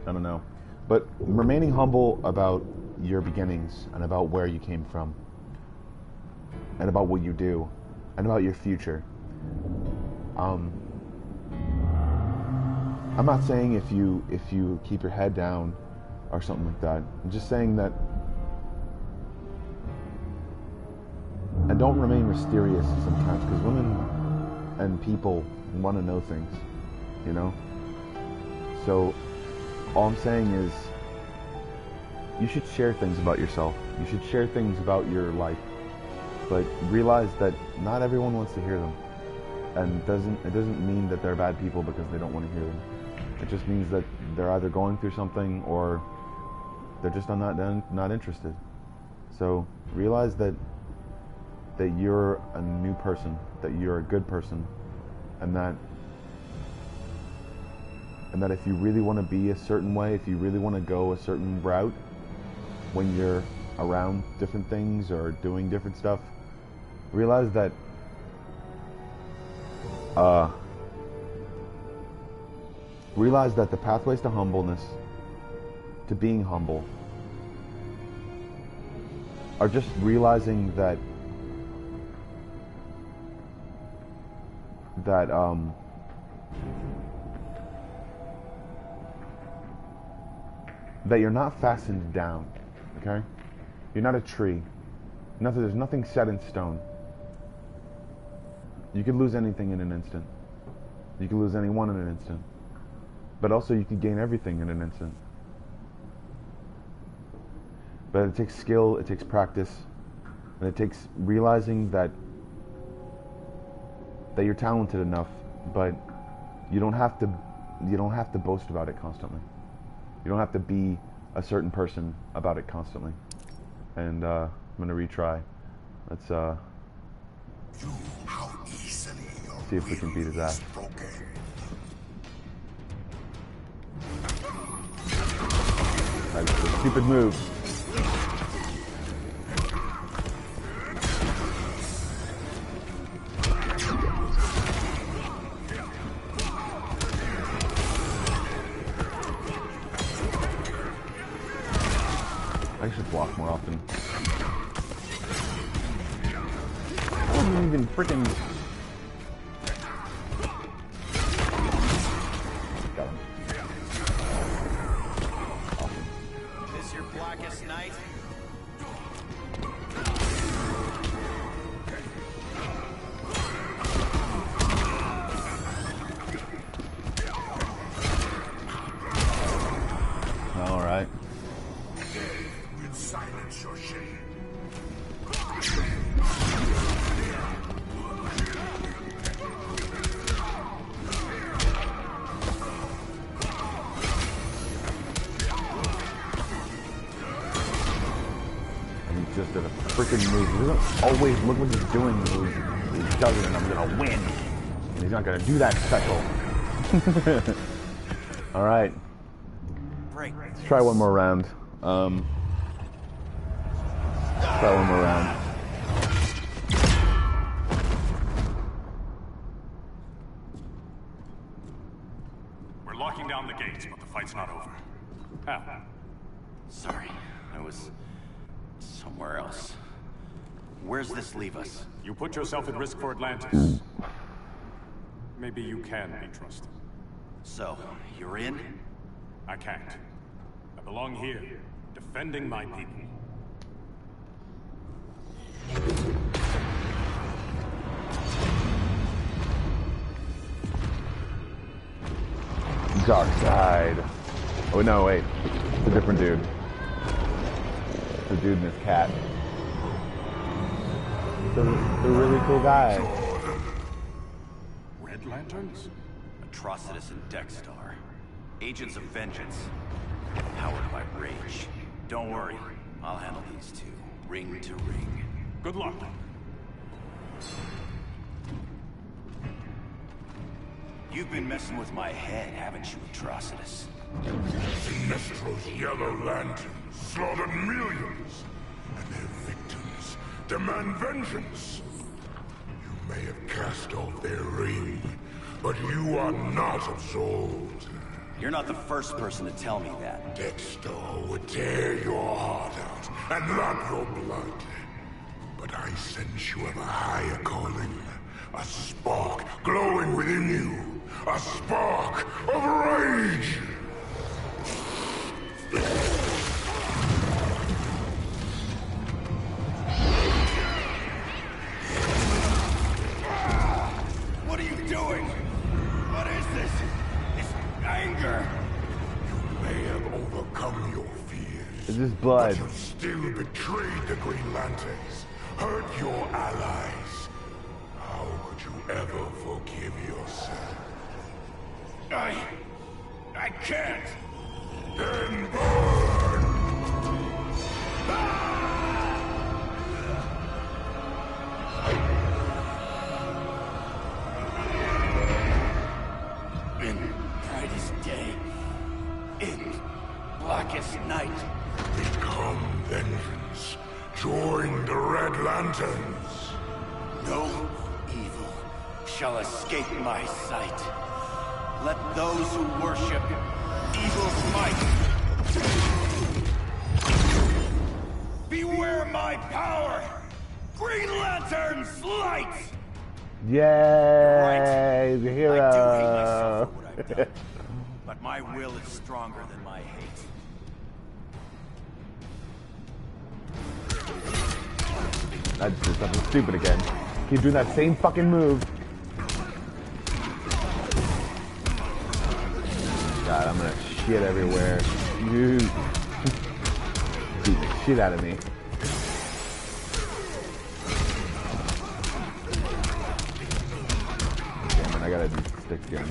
I don't know. But remaining humble about your beginnings and about where you came from and about what you do and about your future. I'm not saying if you keep your head down or something like that. I'm just saying that, and don't remain mysterious sometimes, because women and people want to know things, you know? So all I'm saying is you should share things about yourself. You should share things about your life, but realize that not everyone wants to hear them. And it doesn't mean that they're bad people because they don't want to hear them. It just means that they're either going through something or they're just not interested. So realize that you're a new person, that you're a good person, and that if you really want to be a certain way, if you really want to go a certain route when you're around different things or doing different stuff, realize that the pathways to humbleness, to being humble, are just realizing that you're not fastened down, okay? You're not a tree. There's nothing set in stone. You could lose anything in an instant. You could lose anyone in an instant. But also you could gain everything in an instant. But it takes skill, it takes practice, and it takes realizing that you're talented enough, but you don't have to boast about it constantly. You don't have to be a certain person about it constantly. And I'm gonna retry. Let's see if we can beat his ass. That's a stupid move. I should block more often. I wasn't even freaking. Got him. Awesome. This your blackest night? All right. Silence your shame. And he just did a freaking move. He doesn't always look what he's doing. He does it, and I'm gonna win. And he's not gonna do that special. All right. Let's try one more round. Try one more round. We're locking down the gates, but the fight's not over. Al. Sorry, I was somewhere else. Where's this leave us? You put yourself at risk for Atlantis. Maybe you can be trusted. So, you're in? I can't. I belong here, defending my people. Dark side. Oh no, wait. It's a different dude. The dude and his cat. They're really cool guy. Red Lanterns? Atrocitus and Dexstar. Agents of Vengeance. Powered by rage. Don't worry, I'll handle these two. Ring to ring. Good luck. You've been messing with my head, haven't you, Atrocitus? Sinestro's Yellow Lanterns slaughtered millions, and their victims demand vengeance. You may have cast off their ring, but you are not absolved. You're not the first person to tell me that. Dexter would tear your heart out and lap your blood. But I sense you have a higher calling, A spark glowing within you. A spark of rage! What are you doing? What is this? This anger. You may have overcome your fears. Is this blood? But you still betrayed the Green Lanterns. Hurt your allies. How could you ever forgive yourself? I can't. Then burn! In brightest day, in blackest night. Become vengeance. Join the Red Lanterns. No evil shall escape my sight. Let those who worship evil's might beware my power! Green Lantern's light! Yay! He's a hero! I do hate myself for what I've done, but my will is stronger than my hate. I just did something stupid again. Keep doing that same fucking move. God, I'm gonna shit everywhere. You beat the shit out of me. Damn it, I gotta do stick again.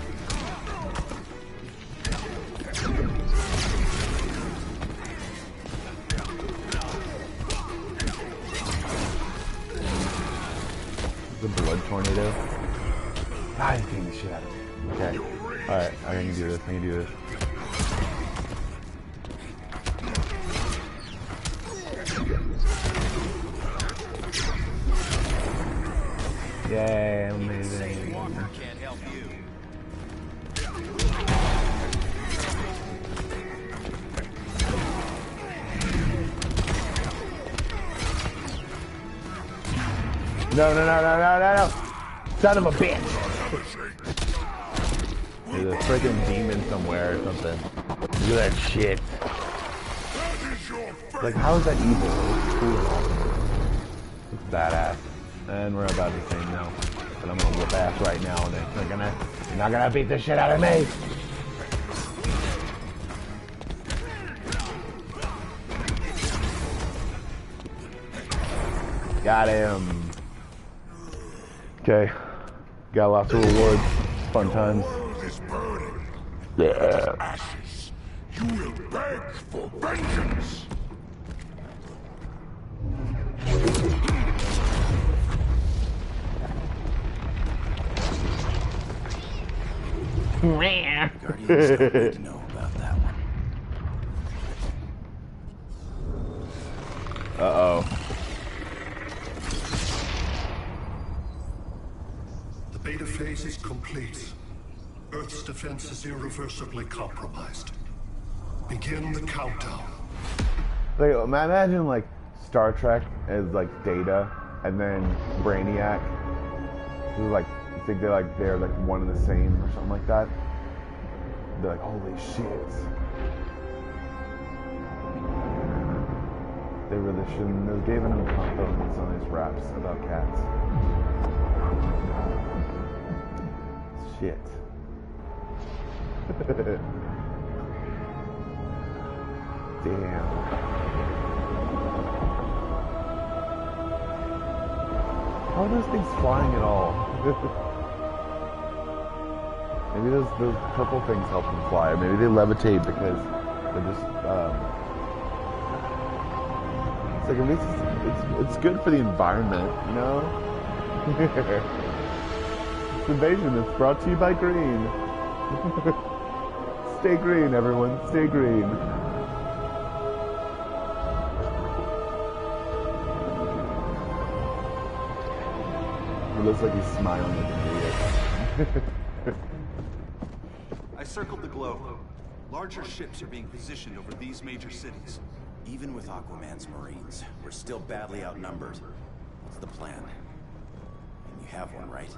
The blood tornado. God, he's getting the shit out of me. Okay. Alright, I can do this. I can do this. Yay, amazing. Walker can't help you. No, no, no, no, no, no, no! Son of a bitch! There's a freaking demon somewhere or something. Look at that shit. Like, how is that evil? It's cool and awesome. It's badass. And we're about to say no. But I'm gonna whoop ass right now, and you're not gonna beat the shit out of me! Got him. Okay. Got lots of rewards. Fun times. Yeah. Ashes. You will beg for vengeance. Guardians don't need to know about that one. Uh-oh. The beta phase is complete. Earth's defense is irreversibly compromised. Begin the countdown. Like, imagine like Star Trek as like Data, and then Brainiac. Like, you think they're like one and the same or something like that. They're like, holy shit. They really shouldn't have given him confidence on these raps about cats. Shit. Damn. How are those things flying at all? Maybe those purple things help them fly. Or maybe they levitate because they're just, it's like, at least it's good for the environment, you know? This invasion is brought to you by green. Stay green, everyone. Stay green. It looks like he's smiling like an idiot. I circled the globe. Larger ships are being positioned over these major cities. Even with Aquaman's Marines, we're still badly outnumbered. What's the plan? And you have one, right?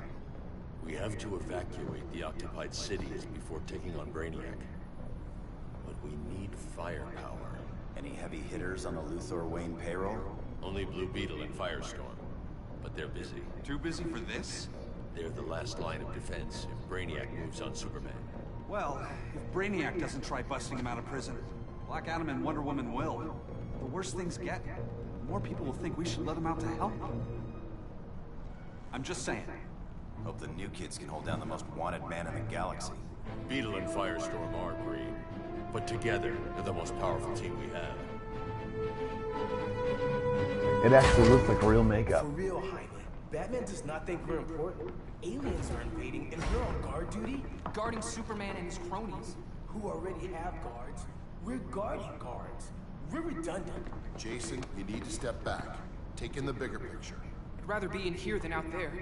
We have to evacuate the occupied cities before taking on Brainiac. But we need firepower. Any heavy hitters on the Luthor Wayne payroll? Only Blue Beetle and Firestorm. But they're busy. Too busy for this? They're the last line of defense if Brainiac moves on Superman. Well, if Brainiac doesn't try busting him out of prison, Black Adam and Wonder Woman will. The worse things get, the more people will think we should let him out to help. I'm just saying. Hope the new kids can hold down the most wanted man in the galaxy. Beetle and Firestorm are green, but together, they're the most powerful team we have. It actually looks like real makeup. For real, Jaime. Batman does not think we're important. Aliens are invading, and we're on guard duty? Guarding Superman and his cronies. Who already have guards. We're guarding guards. We're redundant. Jason, you need to step back. Take in the bigger picture. I'd rather be in here than out there.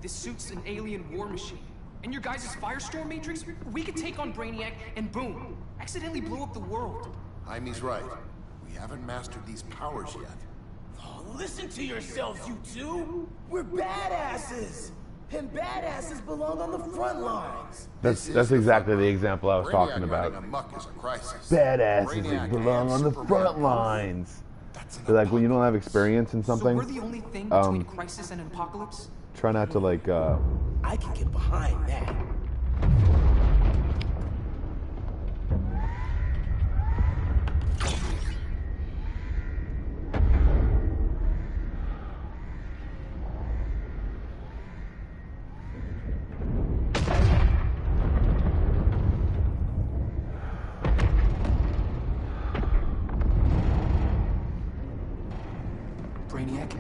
This suit's an alien war machine. And your guys' Firestorm Matrix, we could take on Brainiac and boom, accidentally blow up the world. Jaime's right. We haven't mastered these powers yet. Oh, listen to yourselves, you two! We're badasses! And badasses belong on the front lines! That's exactly the example I was talking about. Badasses belong on the front lines. So like when you don't have experience in something, so we're the only thing between crisis and apocalypse? Try not to like I can get behind that. Brainiac?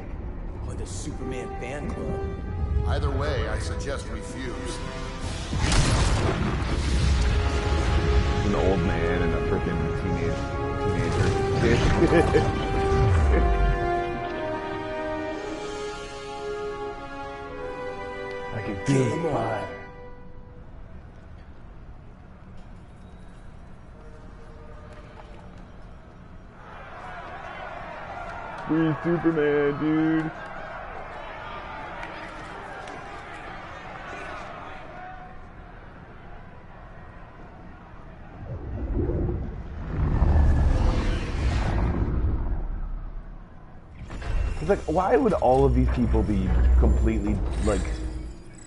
Or the Superman fan club? Either way, I suggest refuse. An old man and a freaking teenager. I can feel the fire. Free Superman, dude. It's like, why would all of these people be completely, like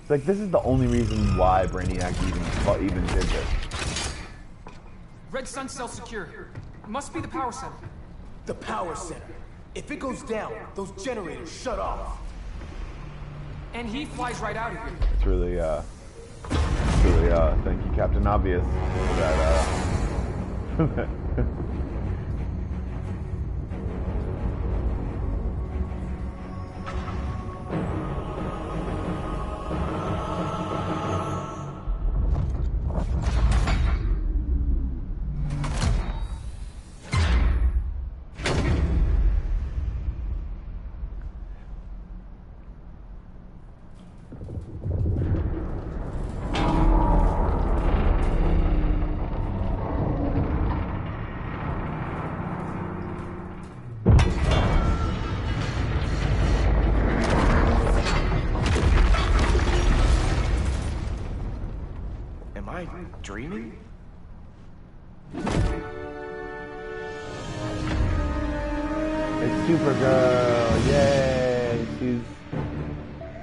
this is the only reason why Brainiac even did this. Red Sun cell secure. It must be the power center. The power center. If it goes down, those generators shut off. And he flies right out of here. It's really, thank you, Captain Obvious, for that, Dreaming? It's Supergirl, yay! She's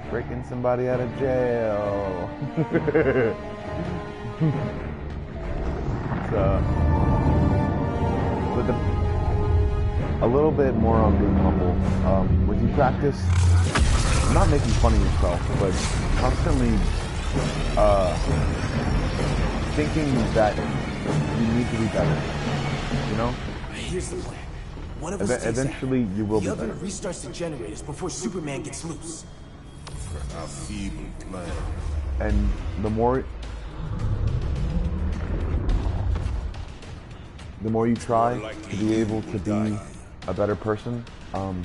breaking somebody out of jail. A little bit more on being humble. When you practice, not making fun of yourself, but constantly thinking that you need to be better, you know? Here's the plan. One of us eventually you will be better. The other restarts the generators before Superman gets loose. A feeble plan. And the more you try to be able to be a better person, I'm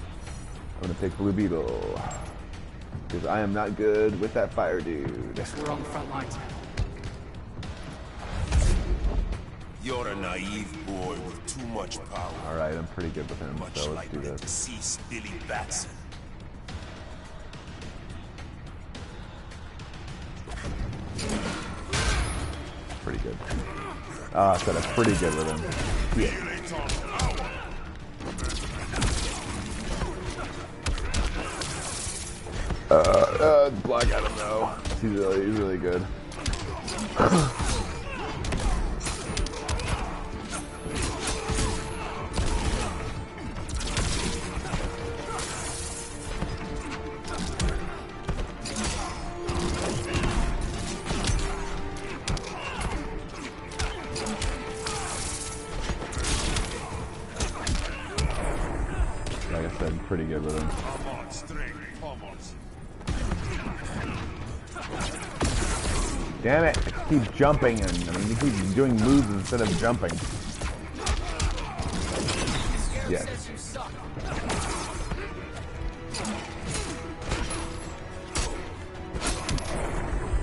gonna pick Blue Beetle. Because I am not good with that fire dude. We're on the front lines. You're a naive boy with too much power. Alright, I'm pretty good with him, so let's do this. Deceased Billy Batson. pretty good. I said I'm pretty good with him. Yeah. Black Adam, no. He's really good. Like I said, pretty good with him. Damn it, I keep jumping and he keeps doing moves instead of jumping. Yes.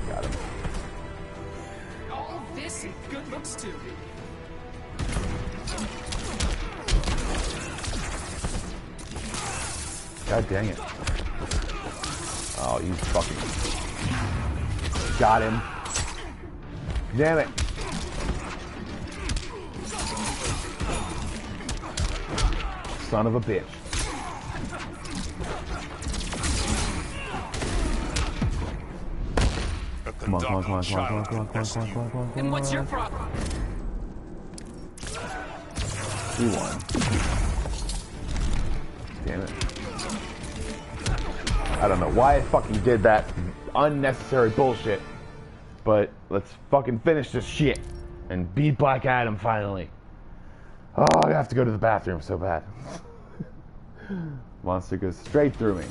Got him. All this and good looks too. God dang it. Oh, you fucking... Got him. Damn it. Son of a bitch. Come on, come on, come on, come on, come on, come on, come on, come on, come on, come on. And what's your problem? We won. Damn it. I don't know why I fucking did that unnecessary bullshit. But let's fucking finish this shit and beat Black Adam finally. Oh, I have to go to the bathroom so bad. Monster goes straight through me.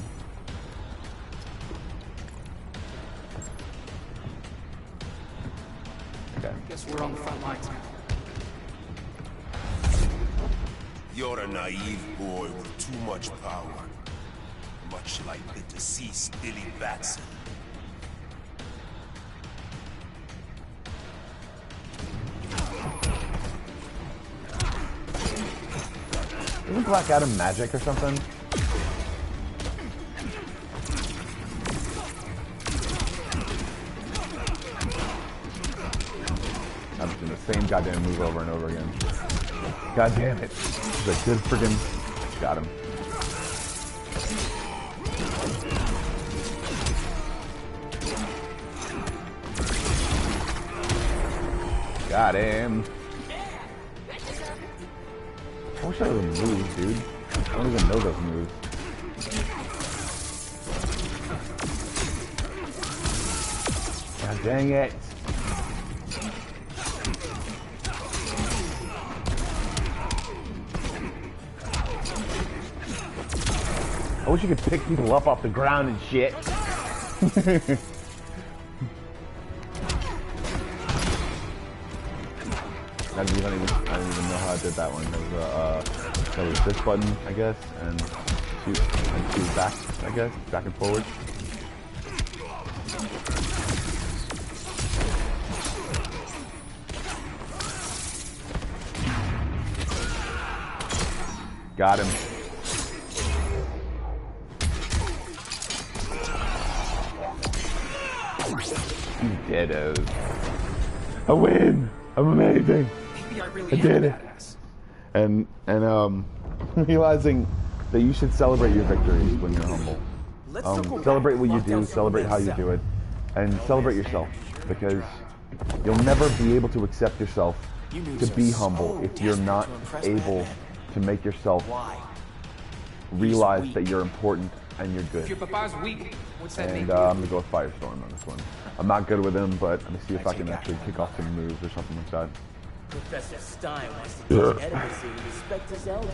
Okay. Guess we're on the front lines now. You're a naive boy with too much power. Much like the deceased Billy Batson. Isn't Black Adam magic or something? I'm just doing the same goddamn move over and over again. God damn it. He's a good friggin' got him. Got him. I wish I knew those moves, dude. I don't even know those moves. God dang it. I wish you could pick people up off the ground and shit. I don't even know how I did that one. There was this button, I guess, and shoot back, I guess, back and forward. Got him. You deados. I win! I'm amazing! Maybe I really I did it. Badass. And realizing that you should celebrate your victories when you're humble. Celebrate what you do, celebrate how you do it, and celebrate yourself, because you'll never be able to accept yourself to be humble if you're not able to make yourself realize that you're important and you're good. If your papa's weak, what's that And mean? I'm gonna go with Firestorm on this one. I'm not good with him, but let me see if I can actually kick off some moves or something like that. Professor Stein wants to teach Edwards and respect his elders.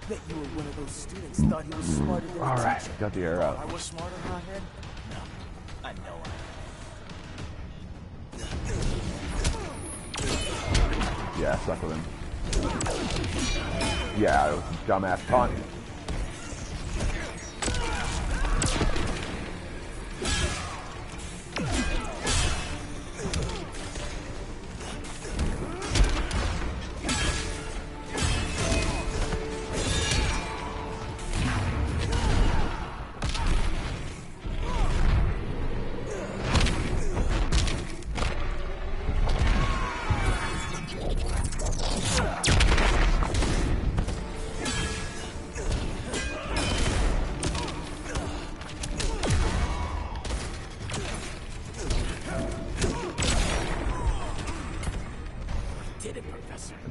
Bet you were one of those students thought he was smarter than All the right, teacher. got the air out. I was smarter than I had? No, I know I Yeah, I suck with him. Yeah, it was a dumbass taunt.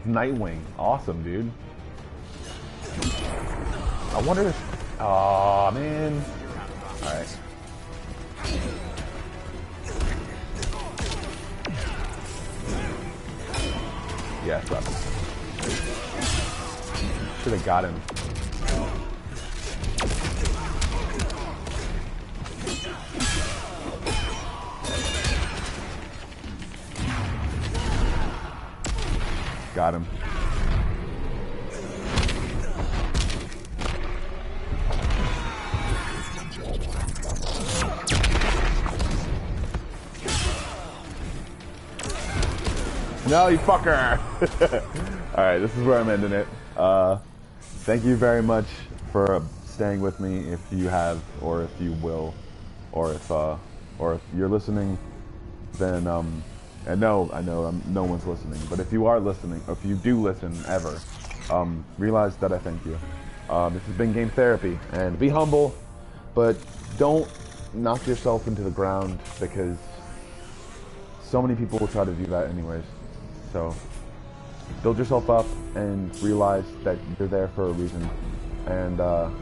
Nightwing. Awesome, dude. I wonder if... Aw, man. Alright. Yeah, it's up. Should have got him. Got him. No, you fucker! Alright, this is where I'm ending it. Thank you very much for staying with me, if you have, or if you will, or if you're listening, then, and no, I know no one's listening, but if you are listening, or if you do listen ever, realize that I thank you. This has been Game Therapy, and be humble, but don't knock yourself into the ground, because so many people will try to do that anyways. So build yourself up and realize that you're there for a reason, and don't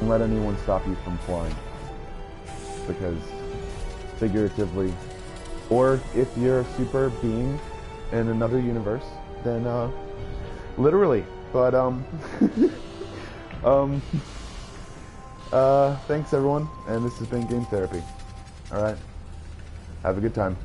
let anyone stop you from flying, because figuratively, or if you're a super being in another universe, then literally. But thanks everyone, and this has been Game Therapy. Alright, have a good time.